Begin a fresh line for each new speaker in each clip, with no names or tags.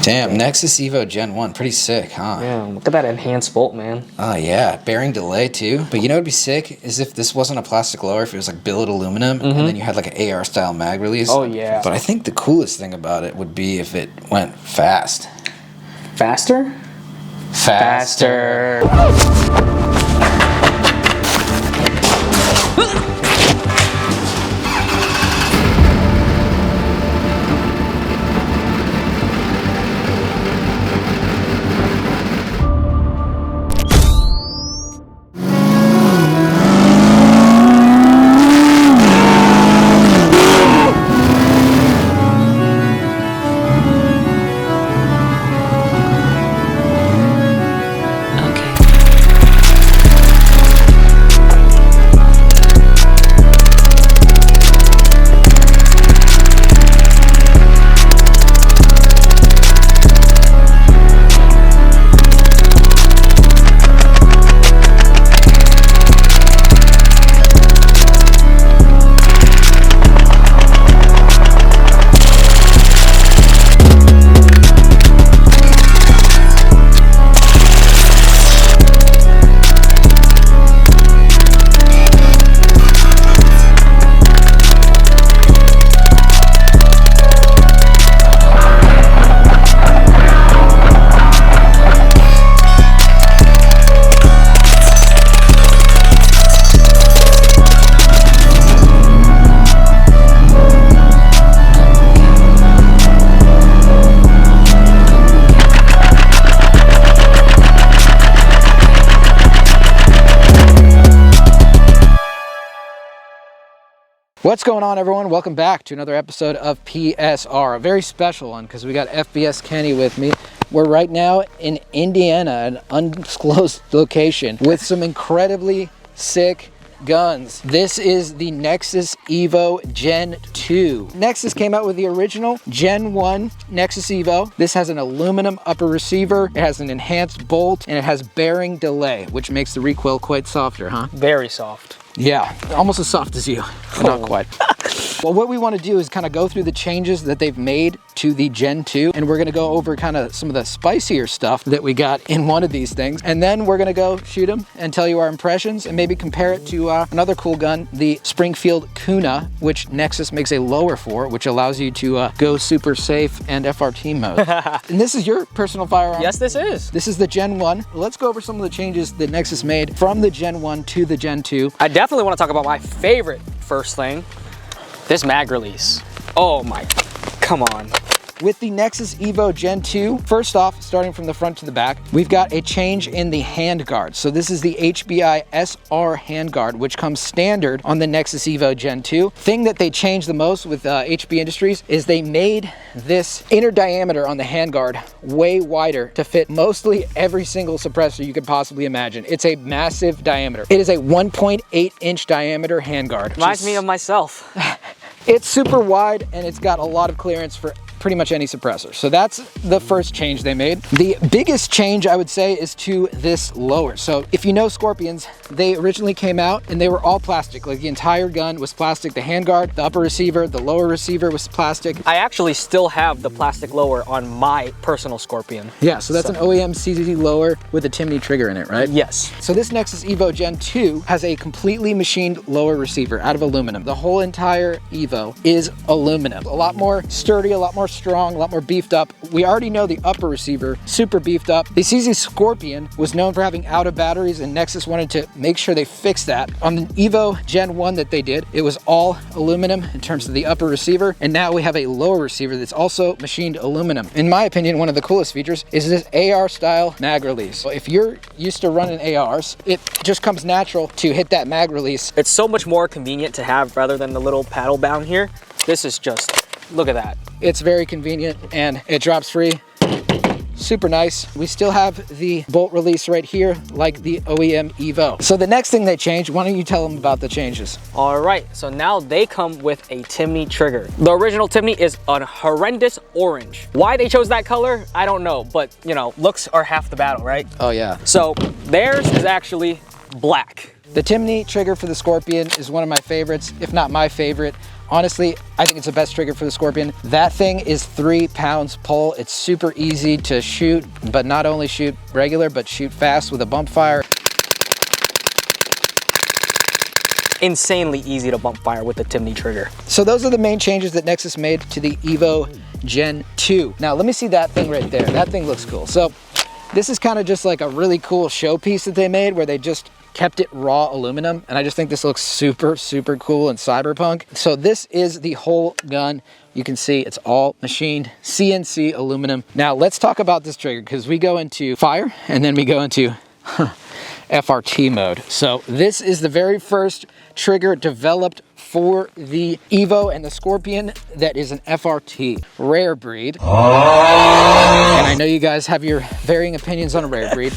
Damn, Nexus Evo Gen 1, pretty sick, huh?
Yeah, look at that enhanced bolt, man.
Oh yeah, bearing delay too. But you know what'd be sick is if this wasn't a plastic lower, if it was like billet aluminum, and then you had like an AR style mag release.
Oh yeah.
But I think the coolest thing about it would be if it went fast.
Faster?
Faster. What's going on, everyone? Welcome back to another episode of PSR, a very special one because we got FBS Kenny with me. We're right now in Indiana, an undisclosed location with some incredibly sick guns. This is the Nexus Evo Gen 2. Nexus came out with the original Gen 1 Nexus Evo. This has an aluminum upper receiver, it has an enhanced bolt, and it has bearing delay, which makes the recoil quite softer, huh?
Very soft.
Yeah, almost as soft as you, but not quite. Well, what we want to do is kind of go through the changes that they've made to the Gen 2, and we're going to go over kind of some of the spicier stuff that we got in one of these things, and then we're going to go shoot them and tell you our impressions and maybe compare it to another cool gun, the Springfield Kuna, which Nexus makes a lower for, which allows you to go super safe and FRT mode. And this is your personal firearm?
Yes, this is.
This is the Gen 1. Let's go over some of the changes that Nexus made from the Gen 1 to the Gen 2.
I definitely want to talk about my favorite first thing, this mag release. Oh my, come on.
With the Nexus Evo Gen 2, first off, starting from the front to the back, we've got a change in the handguard. So this is the HBI SR handguard, which comes standard on the Nexus Evo Gen 2. Thing that they changed the most with HB Industries is they made this inner diameter on the handguard way wider to fit mostly every single suppressor you could possibly imagine. It's a massive diameter. It is a 1.8 inch diameter handguard.
Reminds me of myself.
It's super wide and it's got a lot of clearance for pretty much any suppressor. So that's the first change they made. The biggest change, I would say, is to this lower. So if you know Scorpions, they originally came out and they were all plastic. Like the entire gun was plastic. The handguard, the upper receiver, the lower receiver was plastic.
I actually still have the plastic lower on my personal Scorpion.
Yeah, so that's an OEM CZT lower with a Timney trigger in it, right?
Yes.
So this Nexus Evo Gen 2 has a completely machined lower receiver out of aluminum. The whole entire Evo is aluminum. A lot more sturdy, a lot more strong, a lot more beefed up. We already know the upper receiver, super beefed up. The CZ Scorpion was known for having out of batteries, and Nexus wanted to make sure they fixed that. On the Evo Gen 1 that they did, it was all aluminum in terms of the upper receiver, and now we have a lower receiver that's also machined aluminum. In my opinion, one of the coolest features is this AR style mag release. So if you're used to running ARs, it just comes natural to hit that mag release.
It's so much more convenient to have rather than the little paddle down here. This is just, look at that.
It's very convenient and it drops free. Super nice. We still have the bolt release right here like the OEM Evo. So the next thing they changed, why don't you tell them about the changes?
All right, so now they come with a Timney trigger. The original Timney is a horrendous orange. Why they chose that color, I don't know, but you know, looks are half the battle, right?
Oh yeah.
So theirs is actually black.
The Timney trigger for the Scorpion is one of my favorites, if not my favorite. Honestly, I think it's the best trigger for the Scorpion. That thing is 3 pounds pull. It's super easy to shoot, but not only shoot regular, but shoot fast with a bump fire.
Insanely easy to bump fire with the Timney trigger.
So those are the main changes that Nexus made to the Evo Gen 2. Now let me see that thing right there. That thing looks cool. So this is kind of just like a really cool showpiece that they made where they just kept it raw aluminum, and I just think this looks super, super cool and cyberpunk. So this is the whole gun. You can see it's all machined CNC aluminum. Now let's talk about this trigger, because we go into fire and then we go into FRT mode. So this is the very first trigger developed for the Evo and the Scorpion that is an FRT, rare breed. And I know you guys have your varying opinions on a rare breed,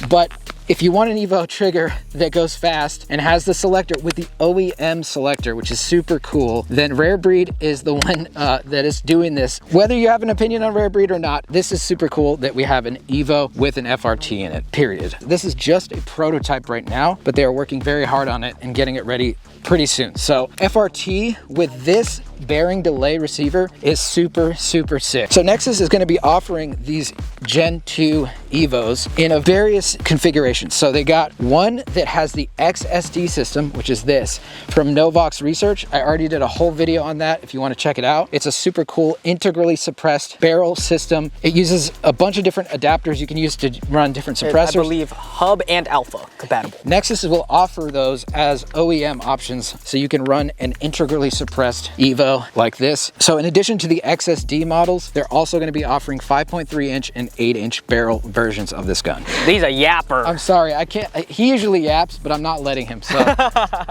but if you want an Evo trigger that goes fast and has the selector with the OEM selector, which is super cool, then rare breed is the one that is doing this. Whether you have an opinion on rare breed or not, this is super cool that we have an Evo with an FRT in it, period. This is just a prototype right now, but they are working very hard on it and getting it ready pretty soon. So FRT with this bearing delay receiver is super, super sick. So Nexus is going to be offering these Gen 2 Evos in a various configurations. So they got one that has the XSD system, which is this from Novox Research. I already did a whole video on that if you want to check it out. It's a super cool integrally suppressed barrel system. It uses a bunch of different adapters you can use to run different suppressors.
I believe hub and alpha compatible.
Nexus will offer those as OEM options, so you can run an integrally suppressed Evo like this. So in addition to the XSD models, they're also going to be offering 5.3 inch and 8 inch barrel versions of this gun.
He's a yapper.
I'm sorry, I can't, he usually yaps, but I'm not letting him, so.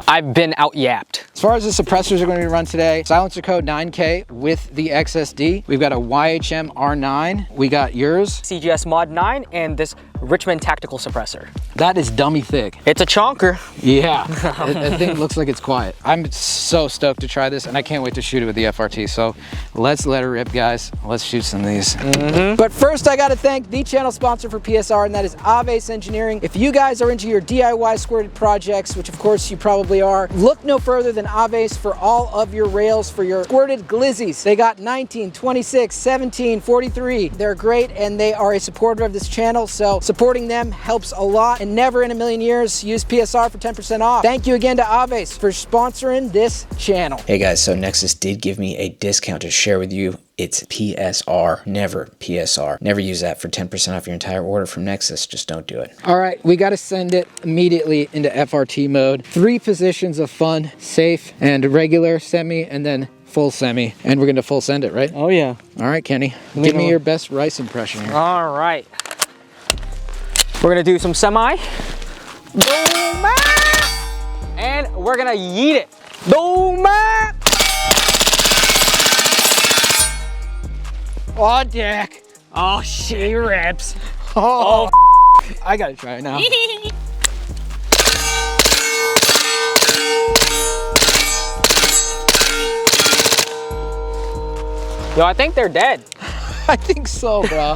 I've been out yapped.
As far as the suppressors are going to be run today, silencer code 9K with the XSD. We've got a YHM R9. We got yours.
CGS Mod 9 and this Richmond tactical suppressor.
That is dummy thick.
It's a chonker.
Yeah, that thing looks like it's quiet. I'm so stoked to try this, and I can't wait to shoot it with the FRT. So let's let her rip, guys. Let's shoot some of these. But first, I got to thank the channel sponsor for PSR, and that is Aves Engineering. If you guys are into your DIY squirted projects, which of course you probably are, look no further than Aves for all of your rails for your squirted glizzies. They got 19, 26, 17, 43. They're great, and they are a supporter of this channel, so supporting them helps a lot, and never in a million years use PSR for 10% off. Thank you again to Aves for sponsoring this channel.
Hey guys, so Nexus did give me a discount to share with you. It's PSR, never PSR. Never use that for 10% off your entire order from Nexus. Just don't do it.
All right, we got to send it immediately into FRT mode. 3 positions of fun, safe, and regular semi, and then full semi. And we're going to full send it, right?
Oh yeah.
All right, Kenny, give me your best rice impression here.
All right. We're gonna do some semi. Boom! And we're gonna yeet it. Boom!
Oh, Dick.
Oh, she rips.
Oh, I gotta try it now.
Yo, I think they're dead.
I think so, bro.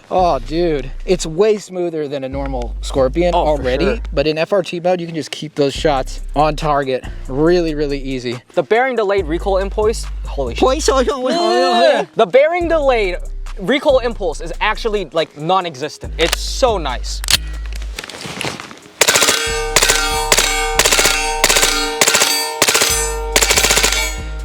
Oh, dude. It's way smoother than a normal Scorpion already,
sure.
But in FRT mode, you can just keep those shots on target really, really easy.
The bearing delayed recoil impulse, holy shit. The bearing delayed recoil impulse is actually like non-existent. It's so nice.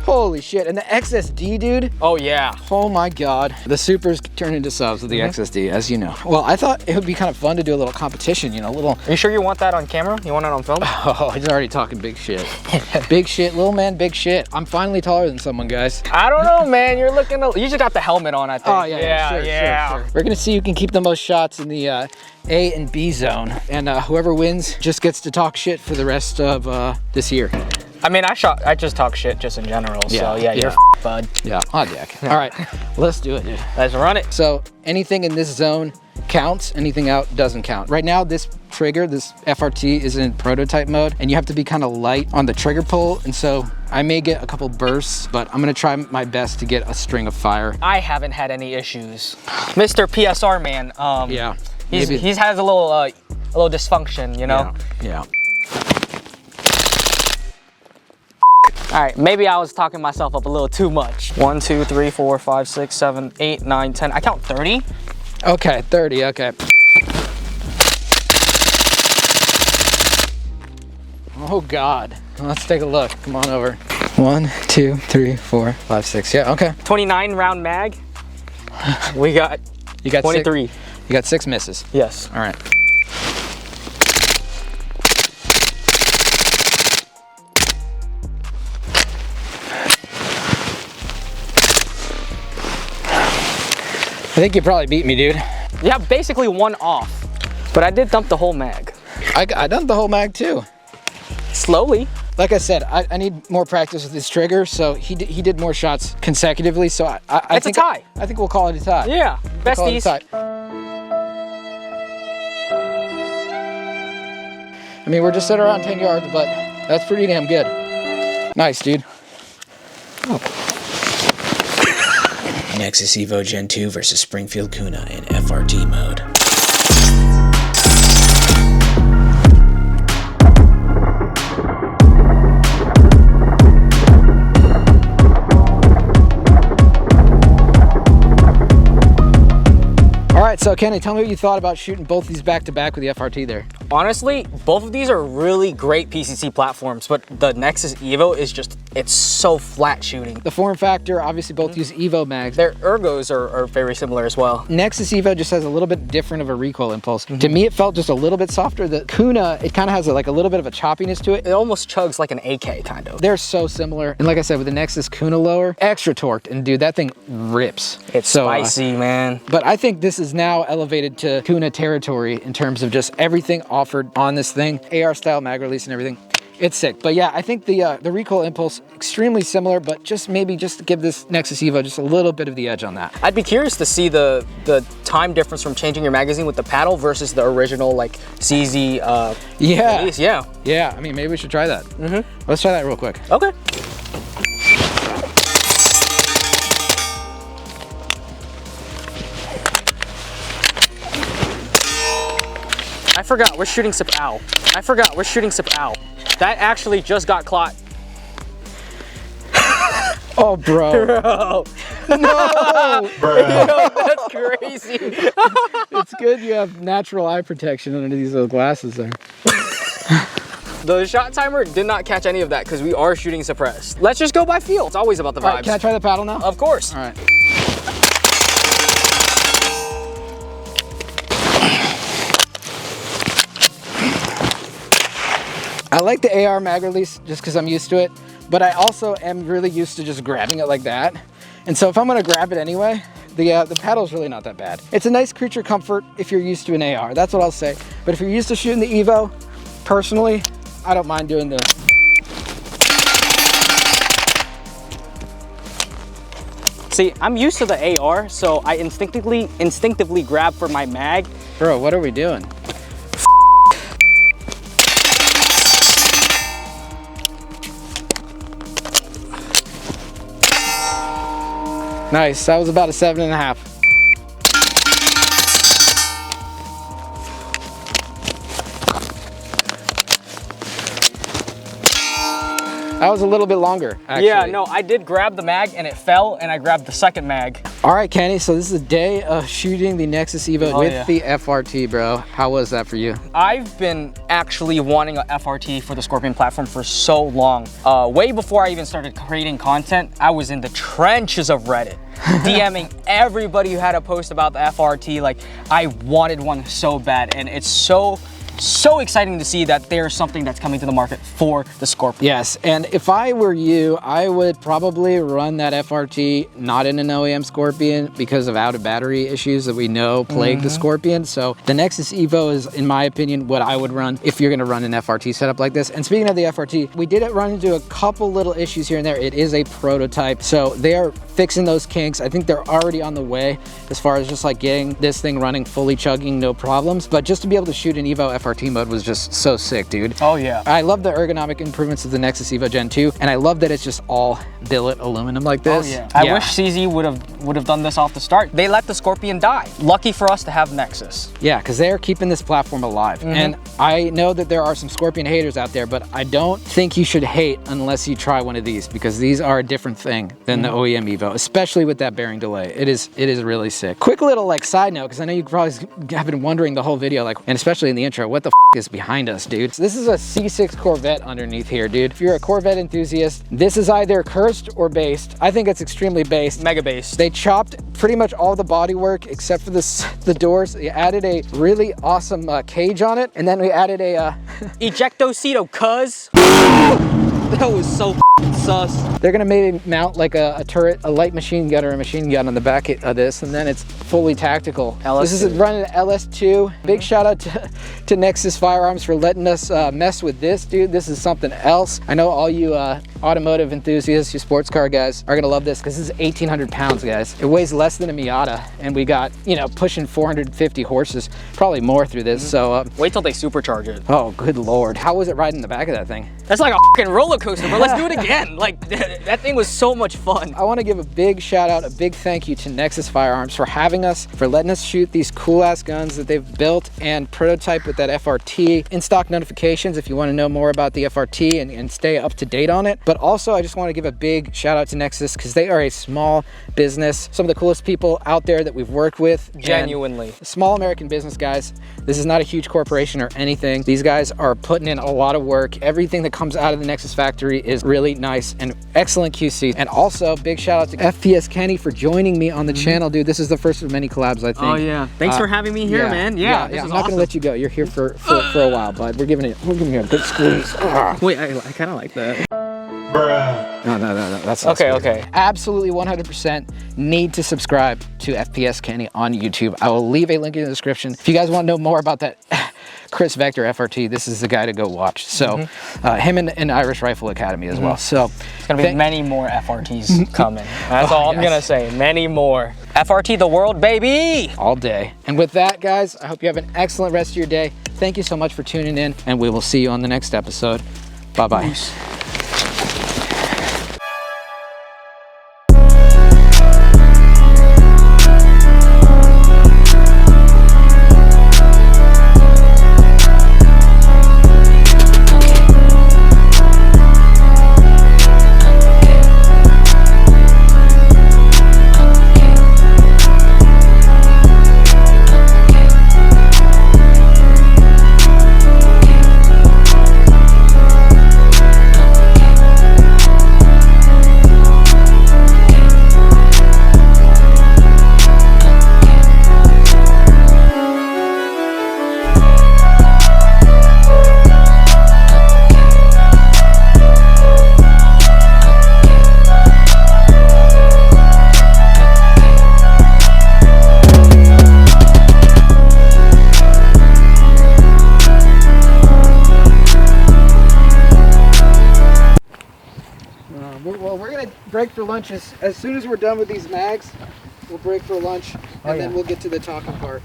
Holy shit, and the XSD, dude.
Oh yeah.
Oh my God. The supers turn into subs with the XSD, as you know. Well, I thought it would be kind of fun to do a little competition, you know, a little.
Are you sure you want that on camera? You want it on film?
Oh, he's already talking big shit. Big shit, little man, big shit. I'm finally taller than someone, guys.
I don't know, man. You're looking, you just got the helmet on, I think.
Oh yeah, sure. We're gonna see who can keep the most shots in the A and B zone. And whoever wins just gets to talk shit for the rest of this year.
I mean, I just talk shit just in general, so yeah, you're bud.
Yeah, on deck. All right, let's do it, dude.
Let's run it.
So anything in this zone counts, anything out doesn't count. Right now, this trigger, this FRT is in prototype mode, and you have to be kind of light on the trigger pull, and so I may get a couple bursts, but I'm gonna try my best to get a string of fire.
I haven't had any issues. Mr. PSR man,
yeah,
he's has a little dysfunction, you know?
Yeah.
All right, maybe I was talking myself up a little too much. 1, 2, 3, 4, 5, 6, 7, 8, 9, 10. I count 30.
Okay, 30, okay. Oh God, let's take a look. Come on over. 1, 2, 3, 4, 5, 6. Yeah, okay.
29 round mag. We got,
You got
23.
You got 6 misses.
Yes.
All right. I think you probably beat me, dude.
Yeah, basically 1 off, but I did dump the whole mag.
I dumped the whole mag too.
Slowly.
Like I said, I need more practice with this trigger, so he did more shots consecutively, so I
It's
think
a tie.
I think we'll call it a tie.
Yeah,
We'll call it a
besties.
tie. I mean, we're just at around 10 yards, but that's pretty damn good. Nice, dude.
Nexus Evo Gen 2 versus Springfield Kuna in FRT mode.
All right, so Kenny, tell me what you thought about shooting both these back to back with the FRT there.
Honestly, both of these are really great PCC platforms, but the Nexus Evo is just, it's so flat shooting.
The form factor, obviously both use Evo mags.
Their ergos are very similar as well.
Nexus Evo just has a little bit different of a recoil impulse. To me, it felt just a little bit softer. The Kuna, it kind of has like a little bit of a choppiness to it.
It almost chugs like an AK kind of.
They're so similar. And like I said, with the Nexus Kuna lower, extra torqued, and dude, that thing rips.
It's
so,
spicy, man.
But I think this is now elevated to Kuna territory in terms of just everything offered on this thing. AR style mag release and everything. It's sick. But yeah, I think the recoil impulse, extremely similar, but just maybe just to give this Nexus Evo just a little bit of the edge on that.
I'd be curious to see the time difference from changing your magazine with the paddle versus the original like CZ
Yeah.
release. Yeah.
Yeah, I mean, maybe we should try that. Let's try that real quick.
Okay. I forgot, we're shooting ow. I forgot, we're shooting ow. That actually just got caught.
Oh, bro.
Bro.
No!
Yo, that's crazy.
It's good you have natural eye protection under these little glasses there.
The shot timer did not catch any of that because we are shooting suppressed. Let's just go by feel. It's always about the vibes.
All right, can I try the paddle now?
Of course.
All right. I like the AR mag release just because I'm used to it, but I also am really used to just grabbing it like that. And so if I'm gonna grab it anyway, the paddle's really not that bad. It's a nice creature comfort if you're used to an AR, that's what I'll say. But if you're used to shooting the Evo, personally, I don't mind doing the.
See, I'm used to the AR, so I instinctively grab for my mag.
Bro, what are we doing? Nice, that was about a 7.5. That was a little bit longer, actually.
Yeah, no, I did grab the mag and it fell and I grabbed the second mag.
All right, Kenny, so this is the day of shooting the Nexus Evo with the FRT, bro. How was that for you?
I've been actually wanting a FRT for the Scorpion platform for so long. Way before I even started creating content, I was in the trenches of Reddit, DMing everybody who had a post about the FRT. Like, I wanted one so bad, and it's so exciting to see that there's something that's coming to the market for the Scorpion.
Yes, and if I were you, I would probably run that FRT not in an OEM Scorpion because of out of battery issues that we know plague the Scorpion. So the Nexus Evo is, in my opinion, what I would run if you're gonna run an FRT setup like this. And speaking of the FRT, we did run into a couple little issues here and there. It is a prototype, so they are fixing those kinks. I think they're already on the way as far as just like getting this thing running fully chugging, no problems. But just to be able to shoot an Evo FRT FRT mode was just so sick, dude.
Oh yeah.
I love the ergonomic improvements of the Nexus Evo Gen 2, and I love that it's just all billet aluminum like this.
Oh yeah. I wish CZ would have done this off the start. They let the Scorpion die. Lucky for us to have Nexus.
Yeah, because they're keeping this platform alive. And I know that there are some Scorpion haters out there, but I don't think you should hate unless you try one of these, because these are a different thing than the OEM Evo, especially with that bearing delay. It is really sick. Quick little like side note, because I know you probably have been wondering the whole video, like, and especially in the intro, what the is behind us, dude? So this is a C6 Corvette underneath here, dude. If you're a Corvette enthusiast, this is either cursed or based. I think it's extremely based.
Mega based.
They chopped pretty much all the bodywork except for the doors. They added a really awesome cage on it, and then we added a
Ejectocito, cuz. That was so sus.
They're gonna maybe mount like a turret, a light machine gun or a machine gun on the back of this, and then it's fully tactical.
LS2.
This is running an LS2. Big shout out to Nexus Firearms for letting us mess with this, dude. This is something else. I know all you automotive enthusiasts, you sports car guys are gonna love this, because this is 1,800 pounds, guys. It weighs less than a Miata, and we got, you know, pushing 450 horses, probably more through this. So
wait till they supercharge it.
oh, good Lord. How was it riding in the back of that thing?
That's like a fucking roller coaster, but let's do it again. Like, that thing was so much fun.
I want to give a big shout out, a big thank you to Nexus Firearms for having us, for letting us shoot these cool ass guns that they've built and prototype with that FRT. In stock notifications if you want to know more about the FRT and stay up to date on it. But also I just want to give a big shout out to Nexus, because they are a small business. Some of the coolest people out there that we've worked with.
Genuinely.
Small American business, guys. This is not a huge corporation or anything. These guys are putting in a lot of work. Everything that comes out of the Nexus factory is really nice and excellent QC. And also big shout out to FPS Kenny for joining me on the channel, dude. This is the first of many collabs, I think.
Oh yeah. Thanks for having me here, man. Yeah, this
I'm
is
not
awesome.
gonna let you go. You're here for a while, bud. We're giving you a good squeeze.
Wait, I kind of like that.
No, that's not
Okay,
sweet.
okay.
Absolutely 100% need to subscribe to FPS Kenny on YouTube. I will leave a link in the description. If you guys want to know more about that Chris Vector FRT, this is the guy to go watch. So him and Irish Rifle Academy as well. So
It's gonna be many more FRTs coming. That's all I'm gonna say. Many more. FRT the world, baby!
all day. And with that, guys, I hope you have an excellent rest of your day. Thank you so much for tuning in, and we will see you on the next episode. Bye-bye. We're gonna break for lunch as soon as we're done with these mags. We'll break for lunch, and then we'll get to the talking part.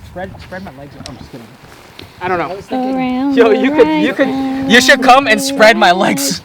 Spread my legs. I'm just kidding. I don't know.
I was thinking,
Yo, you should come and spread my legs.